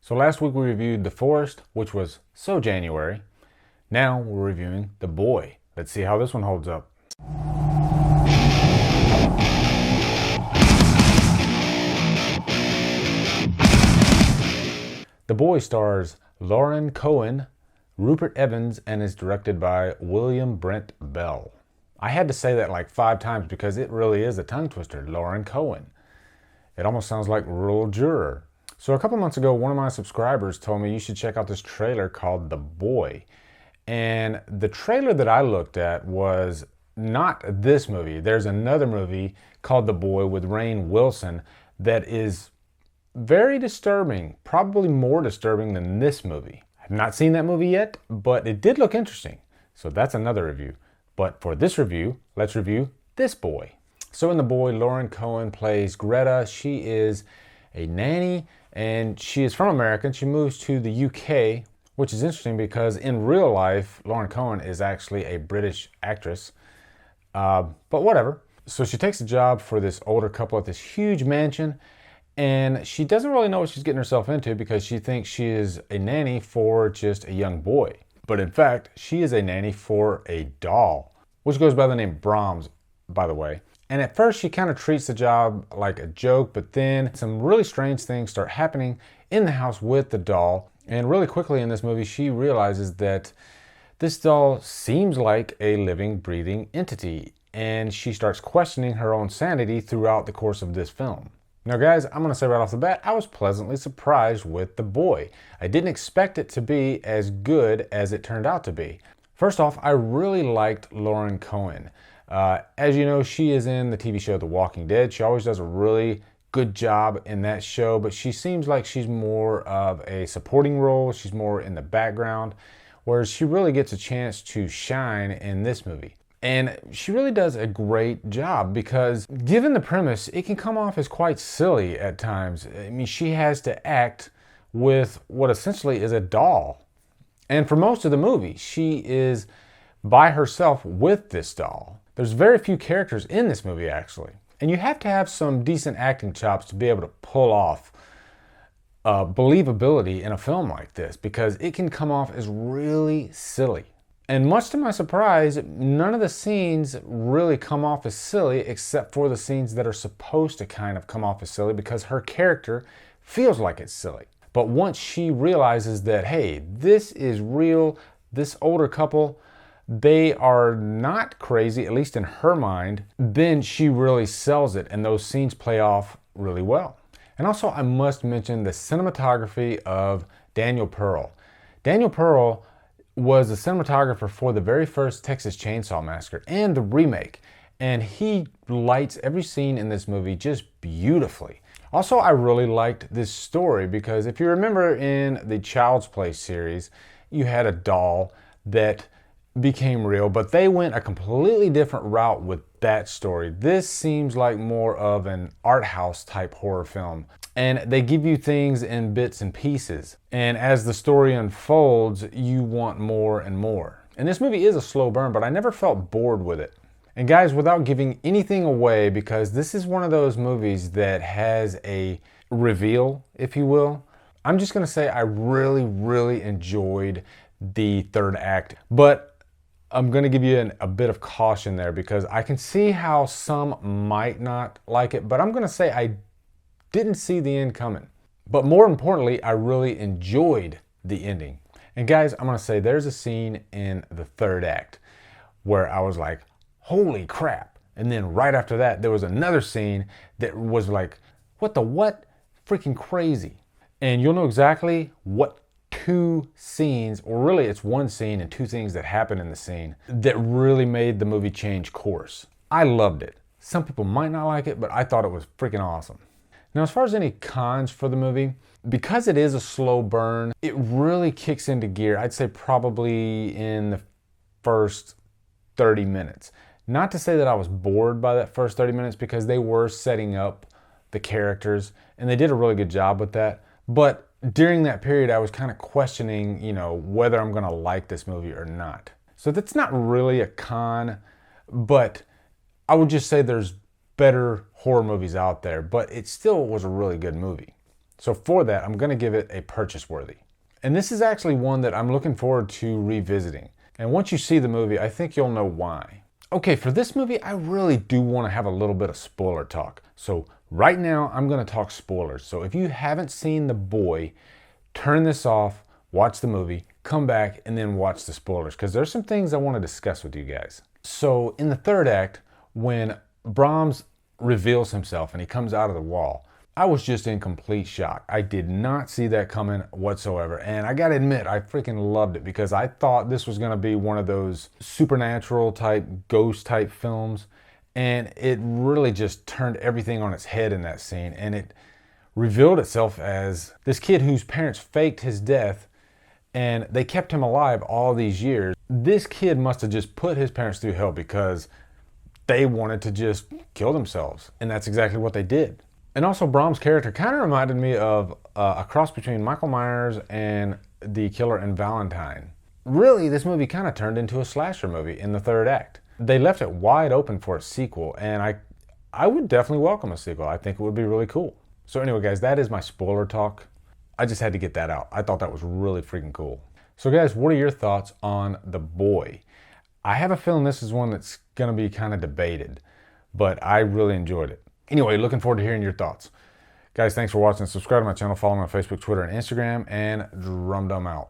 So last week we reviewed The Forest, which was so January. Now we're reviewing The Boy. Let's see how this one holds up. The Boy stars Lauren Cohen, Rupert Evans, and is directed by William Brent Bell. I had to say that like 5 times because it really is a tongue twister. Lauren Cohen. It almost sounds like rural juror. So a couple months ago, one of my subscribers told me you should check out this trailer called The Boy. And the trailer that I looked at was not this movie. There's another movie called The Boy with Rainn Wilson that is very disturbing, probably more disturbing than this movie. I've not seen that movie yet, but it did look interesting. So that's another review. But for this review, let's review This Boy. So in The Boy, Lauren Cohen plays Greta. She is a nanny and she is from America and she moves to the UK, which is interesting because in real life, Lauren Cohen is actually a British actress. But whatever. So she takes a job for this older couple at this huge mansion, and she doesn't really know what she's getting herself into because she thinks she is a nanny for just a young boy. But in fact, she is a nanny for a doll, which goes by the name Brahms, by the way. And at first she kind of treats the job like a joke, but then some really strange things start happening in the house with the doll. And really quickly in this movie, she realizes that this doll seems like a living, breathing entity. And she starts questioning her own sanity throughout the course of this film. Now guys, I'm going to say right off the bat, I was pleasantly surprised with The Boy. I didn't expect it to be as good as it turned out to be. First off, I really liked Lauren Cohen. As you know, she is in the TV show The Walking Dead. She always does a really good job in that show, but she seems like she's more of a supporting role. She's more in the background, whereas she really gets a chance to shine in this movie. And she really does a great job because given the premise, it can come off as quite silly at times. I mean, she has to act with what essentially is a doll. And for most of the movie, she is by herself with this doll. There's very few characters in this movie, actually. And you have to have some decent acting chops to be able to pull off believability in a film like this because it can come off as really silly. And much to my surprise, none of the scenes really come off as silly except for the scenes that are supposed to kind of come off as silly because her character feels like it's silly. But once she realizes that, hey, this is real, this older couple, they are not crazy, at least in her mind, then she really sells it and those scenes play off really well. And also I must mention the cinematography of Daniel Pearl. Daniel Pearl was the cinematographer for the very first Texas Chainsaw Massacre and the remake. And he lights every scene in this movie just beautifully. Also, I really liked this story because if you remember in the Child's Play series, you had a doll that became real, but they went a completely different route with that story. This seems like more of an art house type horror film. And they give you things in bits and pieces. And as the story unfolds, you want more and more. And this movie is a slow burn, but I never felt bored with it. And guys, without giving anything away, because this is one of those movies that has a reveal, if you will, I'm just gonna say I really, really enjoyed the third act. But I'm gonna give you a bit of caution there because I can see how some might not like it, but I'm gonna say I didn't see the end coming. But more importantly, I really enjoyed the ending. And guys, I'm gonna say there's a scene in the third act where I was like, holy crap. And then right after that, there was another scene that was like, what the what? Freaking crazy. And you'll know exactly what 2 scenes, or really it's 1 scene and 2 things that happen in the scene that really made the movie change course. I loved it. Some people might not like it, but I thought it was freaking awesome. Now, as far as any cons for the movie, because it is a slow burn, it really kicks into gear, I'd say probably in the first 30 minutes. Not to say that I was bored by that first 30 minutes because they were setting up the characters and they did a really good job with that. But during that period, I was kind of questioning, whether I'm gonna like this movie or not. So that's not really a con, but I would just say there's better horror movies out there, but it still was a really good movie. So for that, I'm gonna give it a purchase worthy. And this is actually one that I'm looking forward to revisiting. And once you see the movie, I think you'll know why. Okay, for this movie, I really do want to have a little bit of spoiler talk. So right now, I'm going to talk spoilers. So if you haven't seen The Boy, turn this off, watch the movie, come back, and then watch the spoilers, because there's some things I want to discuss with you guys. So in the third act, when Brahms reveals himself and he comes out of the wall, I was just in complete shock. I did not see that coming whatsoever. And I gotta admit, I freaking loved it, because I thought this was gonna be one of those supernatural type, ghost type films. And it really just turned everything on its head in that scene. And it revealed itself as this kid whose parents faked his death and they kept him alive all these years. This kid must have just put his parents through hell, because they wanted to just kill themselves. And that's exactly what they did. And also, Brahms' character kind of reminded me of a cross between Michael Myers and the killer in Valentine. Really, this movie kind of turned into a slasher movie in the third act. They left it wide open for a sequel, and I would definitely welcome a sequel. I think it would be really cool. So anyway, guys, that is my spoiler talk. I just had to get that out. I thought that was really freaking cool. So guys, what are your thoughts on The Boy? I have a feeling this is one that's gonna be kind of debated, but I really enjoyed it. Anyway, looking forward to hearing your thoughts. Guys, thanks for watching. Subscribe to my channel, follow me on Facebook, Twitter, and Instagram, and Drumdum out.